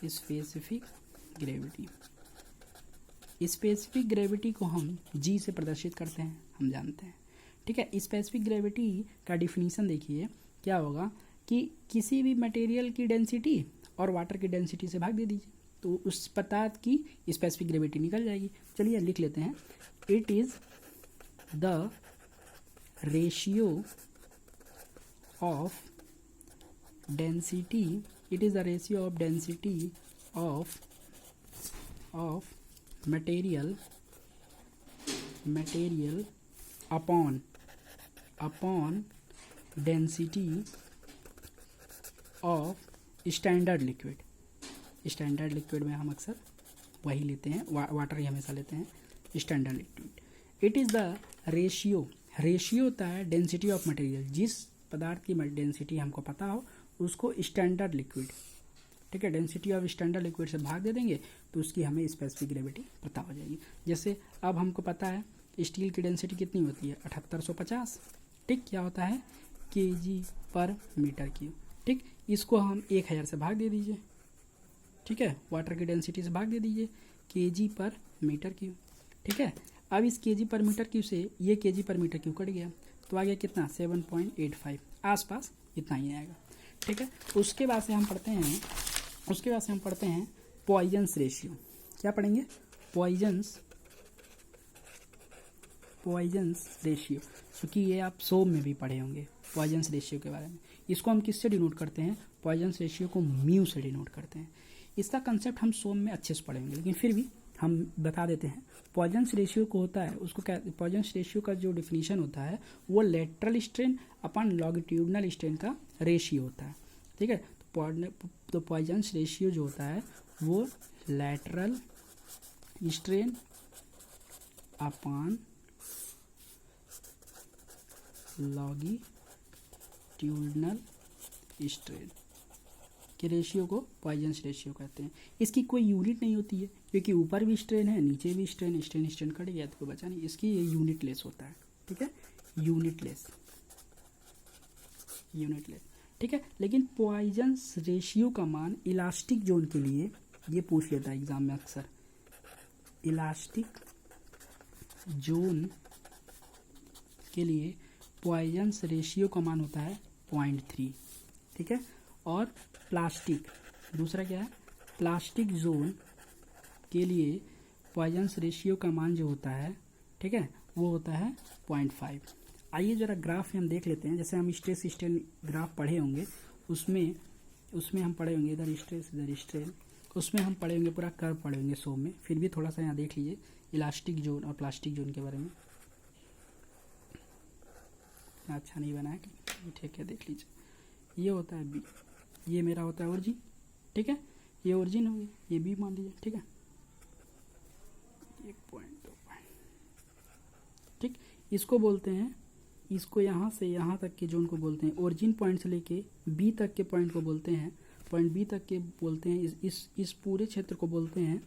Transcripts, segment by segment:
Specific gravity. Specific gravity को हम जी से प्रदर्शित करते हैं, हम जानते हैं, ठीक है। स्पेसिफिक ग्रेविटी का डिफिनीशन देखिए क्या होगा कि किसी भी मटेरियल की डेंसिटी और वाटर की डेंसिटी से भाग दे दीजिए तो उस पदार्थ की स्पेसिफिक ग्रेविटी निकल जाएगी। चलिए लिख लेते हैं, it is the ratio of density, it is the ratio of density of material upon density of standard liquid. Standard liquid में हम अक्सर वही लेते हैं, वाटर ही हमेशा लेते हैं, standard liquid. It is the ratio, ratio होता है डेंसिटी ऑफ मटेरियल, जिस पदार्थ की डेंसिटी हमको पता हो उसको स्टैंडर्ड लिक्विड, ठीक है, डेंसिटी ऑफ स्टैंडर्ड लिक्विड से भाग दे देंगे तो उसकी हमें स्पेसिफिक ग्रेविटी पता हो जाएगी। जैसे अब हमको पता है स्टील की डेंसिटी कितनी होती है, 7850, ठीक, क्या होता है kg/m³, ठीक। इसको हम 1000 से भाग दे दीजिए, ठीक है, वाटर की डेंसिटी से भाग दे दीजिए kg/m³, ठीक है। अब इस kg/m³ से ये kg/m³ कट गया तो आ गया कितना 7.85, आसपास इतना ही आएगा, ठीक है। उसके बाद से हम पढ़ते हैं पॉइजन्स रेशियो। क्या पढ़ेंगे, पॉइजन्स रेशियो, क्योंकि ये आप सोम में भी पढ़े होंगे पॉइजन्स रेशियो के बारे में। इसको हम किससे डिनोट करते हैं, पॉइजन्स रेशियो को म्यू से डिनोट करते हैं। इसका कंसेप्ट हम सोम में अच्छे से पढ़ेंगे, लेकिन फिर भी हम बता देते हैं। पॉइजन्स रेशियो को होता है, उसको क्या, पॉइजन्स रेशियो का जो डिफिनीशन होता है वो लेटरल स्ट्रेन अपन लॉन्गिट्यूडनल स्ट्रेन का रेशियो होता है, ठीक है। तो पॉइजन्स रेशियो जो होता है वो lateral strain upon longitudinal strain के रेशियो को पॉइजन्स रेशियो कहते हैं। इसकी कोई यूनिट नहीं होती है, क्योंकि ऊपर भी स्ट्रेन है नीचे भी स्ट्रेन कट गया तो कोई बचा नहीं, इसकी ये यूनिटलेस होता है, ठीक है, यूनिटलेस, ठीक है। लेकिन पॉइजन्स रेशियो का मान इलास्टिक जोन के लिए, ये पूछ लेता है एग्जाम में अक्सर, इलास्टिक जोन के लिए पॉइजन्स रेशियो का मान होता है 0.3, ठीक है। और प्लास्टिक, दूसरा क्या है, प्लास्टिक जोन के लिए पॉइजन्स रेशियो का मान जो होता है, ठीक है, वो होता है 0.5। आइए जरा ग्राफ में हम देख लेते हैं। जैसे हम स्ट्रेस स्ट्रेन ग्राफ पढ़े होंगे, उसमें हम पढ़े होंगे इधर स्ट्रेस इधर स्ट्रेन, उसमें हम पढ़े होंगे, पूरा कर्व पढ़े होंगे सो में। फिर भी थोड़ा सा यहाँ देख लीजिए इलास्टिक जोन और प्लास्टिक जोन के बारे में। अच्छा नहीं बना है, ठीक है, देख लीजिए। ये होता है बी, ये मेरा होता है ओरिजिन, ठीक है, ये ओरिजिन हो गया, ये बी मान लीजिए, ठीक है, 1.2, ठीक। इसको बोलते हैं, इसको यहाँ से यहाँ तक के जोन को बोलते हैं, ओरिजिन पॉइंट से लेके बी तक के पॉइंट को बोलते हैं, पॉइंट बी तक के बोलते हैं, इस पूरे क्षेत्र को बोलते हैं,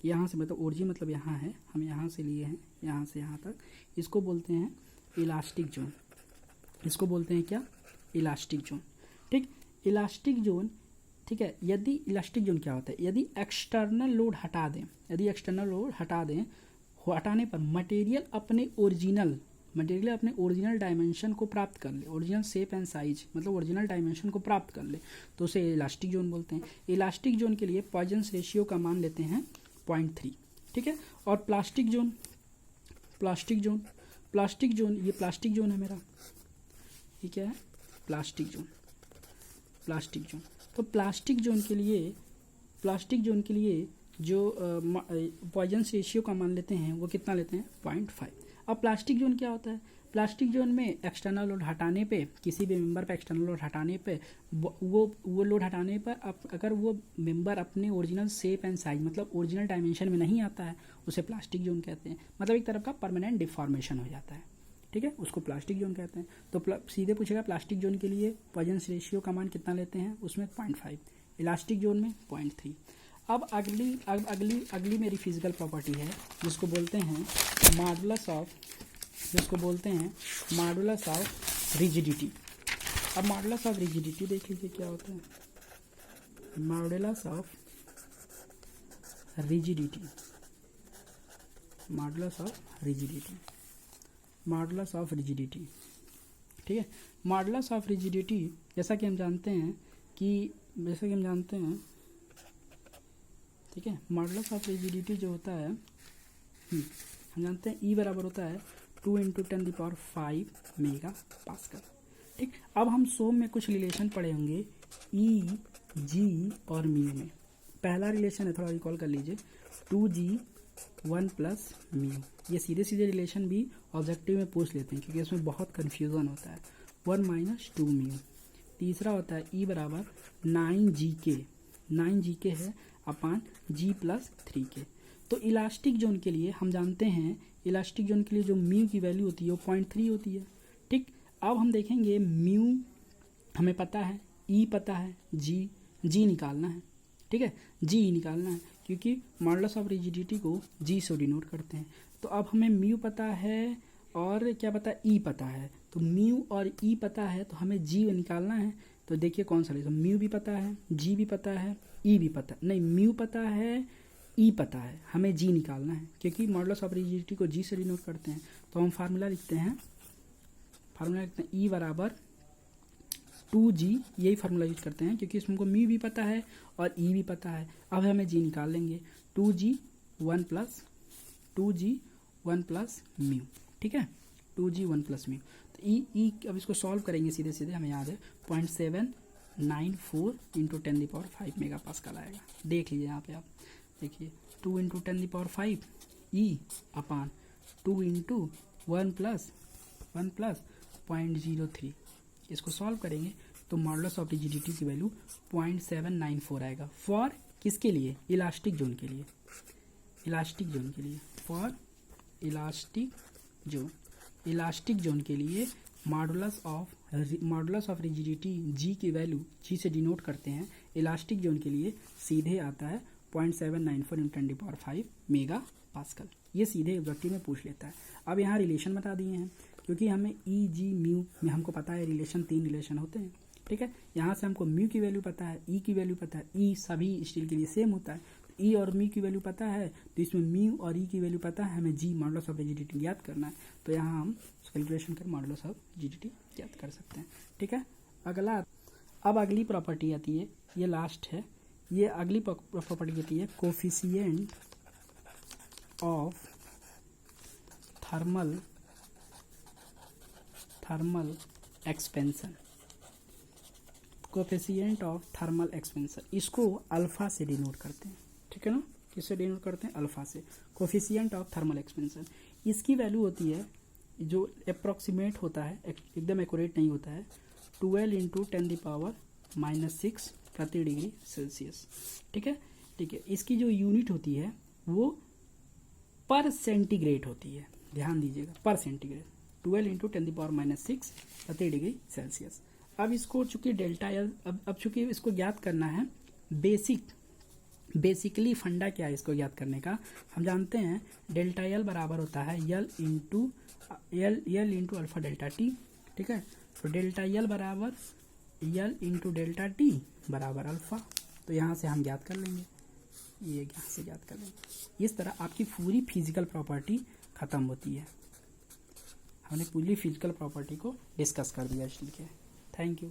यहाँ से मतलब ओरिजिन मतलब यहाँ है, हम यहाँ से लिए हैं यहाँ से यहाँ तक, इसको बोलते हैं इलास्टिक जोन। इसको बोलते हैं क्या, इलास्टिक जोन, ठीक। इलास्टिक जोन, ठीक है। यदि इलास्टिक जोन क्या होता है, यदि एक्सटर्नल लोड हटा दें, हटाने पर मटेरियल अपने ओरिजिनल डायमेंशन को प्राप्त कर ले, ओरिजिनल शेप एंड साइज मतलब ओरिजिनल डायमेंशन को प्राप्त कर ले, तो उसे इलास्टिक जोन बोलते हैं। इलास्टिक जोन के लिए पॉइजन्स रेशियो का मान लेते हैं 0.3, ठीक है। और प्लास्टिक जोन, ये प्लास्टिक जोन है मेरा, ये क्या है, प्लास्टिक जोन। तो प्लास्टिक जोन के लिए जो पॉइजन्स रेशियो का मान लेते हैं वो कितना लेते हैं, 0.5। अब प्लास्टिक जोन क्या होता है, प्लास्टिक जोन में एक्सटर्नल लोड हटाने पे, किसी भी मेंबर पे एक्सटर्नल लोड हटाने पे, वो लोड हटाने पर अगर वो मेंबर अपने ओरिजिनल शेप एंड साइज मतलब ओरिजिनल डायमेंशन में नहीं आता है, उसे प्लास्टिक जोन कहते हैं। मतलब एक तरफ का परमानेंट डिफॉर्मेशन हो जाता है, ठीक है, उसको प्लास्टिक जोन कहते हैं। तो सीधे पूछेगा प्लास्टिक जोन के लिए पॉइजन्स रेशियो का मान कितना लेते हैं, उसमें 0.5, इलास्टिक जोन में 0.3। अब अगली मेरी फिजिकल प्रॉपर्टी है जिसको बोलते हैं मॉडुलस ऑफ रिजिडिटी। अब मॉडुलस ऑफ रिजिडिटी देख लीजिए क्या होता है, modulus of rigidity, modulus of rigidity, modulus of rigidity, ठीक है। मॉडुलस ऑफ रिजिडिटी जैसा कि हम जानते हैं ठीक है, मॉडुलस ऑफ रिजिडिटी जो होता है हम जानते हैं ई बराबर होता है 2 × 10⁵ मेगा पास्कल, ठीक। अब हम सोम में कुछ रिलेशन पढ़े होंगे ई, जी और म्यू में। पहला रिलेशन है, थोड़ा रिकॉल कर लीजिए, 2g 1 + म्यू। ये सीधे सीधे रिलेशन भी ऑब्जेक्टिव में पूछ लेते हैं क्योंकि इसमें बहुत कन्फ्यूज़न होता है। 1 - 2 म्यू। तीसरा होता है ई बराबर 9gk, 9gk है अपान g + 3k। तो इलास्टिक जोन के लिए हम जानते हैं, इलास्टिक जोन के लिए जो म्यू की वैल्यू होती है वो 0.3 होती है, ठीक। अब हम देखेंगे म्यू हमें पता है, ई पता है, जी निकालना है, ठीक है, जी निकालना है क्योंकि मॉडुलस ऑफ रिजिडिटी को जी से डिनोट करते हैं। तो अब हमें म्यू पता है और क्या पता है, ई पता है। तो म्यू और ई पता है तो हमें जी निकालना है। तो देखिए कौन सा लेगा, म्यू भी पता है, जी भी पता है, ई भी पता है, नहीं म्यू पता है, ई पता है, हमें जी निकालना है क्योंकि मॉडुलस ऑफ रिजिडिटी को जी से डिनोट करते हैं। तो हम फार्मूला लिखते हैं ई बराबर 2g, यही फार्मूला यूज करते हैं क्योंकि इसमें हमको म्यू भी पता है और ई भी पता है। अब हमें जी निकाल लेंगे, 2g 1 + म्यू, ठीक है, 2g 1 + म्यू। तो ई अब इसको सॉल्व करेंगे सीधे सीधे, हमें याद है 0.794 × 10⁵ मेगा पास्कल आएगा। देख लीजिए यहाँ पे आप देखिए 2 × 10⁵ ई अपान 2 × 1 + 0.03। इसको सॉल्व करेंगे तो मॉडुलस ऑफ रिजिडिटी की वैल्यू 0.794 आएगा। फॉर किसके लिए, इलास्टिक जोन के लिए, इलास्टिक जोन के लिए, फॉर इलास्टिक जोन के लिए मॉडुलस ऑफ रिजिडिटी जी की वैल्यू जी से डिनोट करते हैं। इलास्टिक जोन के लिए सीधे आता है 0.794 × 10⁵ मेगा पास्कल। ये सीधे ऑब्जेक्टिव में पूछ लेता है। अब यहाँ रिलेशन बता दिए हैं क्योंकि हमें ई, जी, म्यू में हमको पता है रिलेशन, 3 रिलेशन होते हैं, ठीक है। यहाँ से हमको म्यू की वैल्यू पता है, ई की वैल्यू पता है, ई सभी स्टील के लिए सेम होता है, ई और म्यू की वैल्यू पता है तो इसमें म्यू और ई की वैल्यू पता है, हमें जी मॉडुलस ऑफ रिजिडिटी ज्ञात करना है। तो यहाँ हम कैलकुलेशन कर मॉडुलस ऑफ रिजिडिटी ज्ञात कर सकते हैं, ठीक है। अब अगली प्रॉपर्टी आती है, ये लास्ट है, ये अगली प्रॉपर्टी आती है coefficient of thermal expansion, coefficient of thermal expansion, इसको अल्फा से डिनोट करते हैं, ठीक है ना। किससे डिनोट करते हैं, अल्फा से। कोफिशिएंट ऑफ थर्मल एक्सपेंशन, इसकी वैल्यू होती है जो अप्रोक्सीमेट होता है, एकदम एक्यूरेट नहीं होता है, 12 × 10⁻⁻6 प्रति डिग्री सेल्सियस, ठीक है, ठीक है। इसकी जो यूनिट होती है वो पर सेंटीग्रेड होती है, ध्यान दीजिएगा, पर सेंटीग्रेड, 12 × 10⁻⁻6 प्रति डिग्री सेल्सियस। अब इसको चूंकि डेल्टा एल, अब चूंकि इसको ज्ञात करना है, बेसिकली फंडा क्या है इसको ज्ञात करने का, हम जानते हैं डेल्टा एल बराबर होता है यल इंटू अल्फा डेल्टा टी, ठीक है। तो डेल्टा एल बराबर यल इंटू डेल्टा टी बराबर अल्फा। तो यहाँ से हम ज्ञात कर लेंगे, ये यहाँ से ज्ञात कर लेंगे। इस तरह आपकी पूरी फिजिकल प्रॉपर्टी खत्म होती है। हमने पूरी फिजिकल प्रॉपर्टी को डिस्कस कर दिया स्टील के। Thank you.